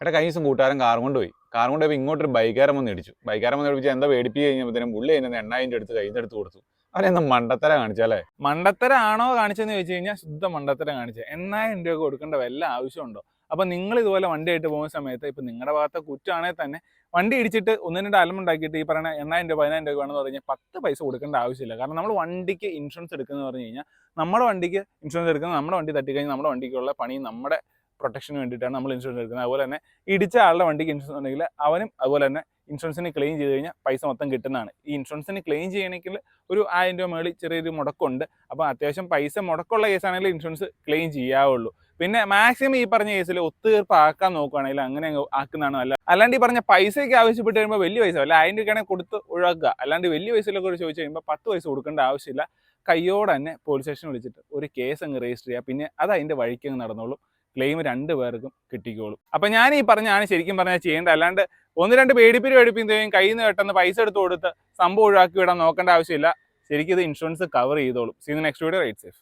എടാ കഴിഞ്ഞ ദിവസം കൂട്ടുകാരൻ കാറും കൊണ്ട് പോയി ഇങ്ങോട്ടൊരു ബൈക്കാരൻ വന്ന് ഇടിച്ചു. ബൈക്കാരൻ വന്ന് ഇടിച്ച് എന്താ പേടിപ്പിച്ച് കഴിഞ്ഞപ്പോഴത്തേനും പുള്ളി അതിന് 8,000 അടുത്ത് കയ്യിൽ നിന്ന് എടുത്ത് കൊടുത്തു. അവനെന്താ മണ്ടത്തര കാണിച്ചാലേ. മണ്ടത്തരാണോ കാണിച്ചെന്ന് ചോദിച്ചു കഴിഞ്ഞാൽ ശുദ്ധ മണ്ടത്തരം കാണിച്ചത്. 8,000 രൂപ കൊടുക്കേണ്ട വല്ല ആവശ്യമുണ്ടോ? അപ്പം നിങ്ങൾ ഇതുപോലെ വണ്ടിയായിട്ട് പോകുന്ന സമയത്ത് ഇപ്പം നിങ്ങളുടെ ഭാഗത്തെ കുറ്റമാണെങ്കിൽ തന്നെ വണ്ടി ഇടിച്ചിട്ട് 1-2 അലമുണ്ടാക്കിയിട്ട് ഈ പറയുന്ന 8,000 രൂപ 10,000 രൂപ വേണമെന്ന് പറഞ്ഞാൽ 10 പൈസ കൊടുക്കേണ്ട ആവശ്യമില്ല. കാരണം നമ്മൾ വണ്ടിക്ക് ഇൻഷുറൻസ് എടുക്കുന്നത് പറഞ്ഞു കഴിഞ്ഞാൽ നമ്മുടെ വണ്ടിക്ക് ഇൻഷുറൻസ് എടുക്കുന്നത് നമ്മുടെ വണ്ടി തട്ടിക്കഴിഞ്ഞാൽ നമ്മുടെ വണ്ടിക്കുള്ള പണി നമ്മുടെ പ്രൊട്ടക്ഷന് വേണ്ടിയിട്ടാണ് നമ്മൾ ഇൻഷുറൻസ് എടുക്കുന്നത്. അതുപോലെ തന്നെ ഇടിച്ച ആളുടെ വണ്ടിക്ക് ഇൻഷുറൻസ് ഉണ്ടെങ്കിൽ അവനും അതുപോലെ തന്നെ ഇൻഷുറൻസിന് ക്ലെയിം ചെയ്ത് കഴിഞ്ഞാൽ പൈസ മൊത്തം കിട്ടുന്നതാണ്. ഈ ഇൻഷുറൻസിന് ക്ലെയിം ചെയ്യണമെങ്കിൽ ഒരു 1,000 രൂപ മുകളിൽ ചെറിയൊരു മുടക്കമുണ്ട്. അപ്പോൾ അത്യാവശ്യം പൈസ മുടക്കമുള്ള കേസാണെങ്കിൽ ഇൻഷുറൻസ് ക്ലെയിം ചെയ്യാവുള്ളൂ. പിന്നെ മാക്സിമം ഈ പറഞ്ഞ കേസിൽ ഒത്തുതീർപ്പാക്കാൻ നോക്കുകയാണെങ്കിൽ അങ്ങനെ ആക്കുന്നതാണ് നല്ലത്. അല്ലാണ്ട് ഈ പറഞ്ഞ പൈസയ്ക്ക് ആവശ്യപ്പെട്ട് കഴിയുമ്പോൾ വലിയ പൈസ അല്ല 1,000 രൂപയാണെങ്കിൽ കൊടുത്ത് ഒഴിവാക്കുക. അല്ലാണ്ട് വലിയ പൈസയിലൊക്കെ ചോദിച്ചു കഴിയുമ്പോൾ 10 പൈസ കൊടുക്കേണ്ട ആവശ്യമില്ല. കയ്യോടെ തന്നെ പോലീസ് സ്റ്റേഷൻ വിളിച്ചിട്ട് ഒരു കേസ് അങ്ങ് രജിസ്റ്റർ ചെയ്യുക. പിന്നെ അത് അതിൻ്റെ വഴിക്ക് അങ്ങ് നടന്നോളും. ക്ലെയിം 2 പേർക്കും കിട്ടിക്കോളും. അപ്പം ഞാൻ ഈ പറഞ്ഞാണ് ശരിക്കും പറഞ്ഞാൽ ചെയ്യേണ്ടത്. അല്ലാണ്ട് 1-2 പേടിപ്പിക്കുകയും കയ്യിൽ നിന്ന് പെട്ടെന്ന് പൈസ എടുത്ത് കൊടുത്ത് സംഭവം ഒഴിവാക്കി വിടാൻ നോക്കേണ്ട ആവശ്യമില്ല. ശരിക്കും ഇത് ഇൻഷുറൻസ് കവർ ചെയ്തോളും. See next video. Right safe.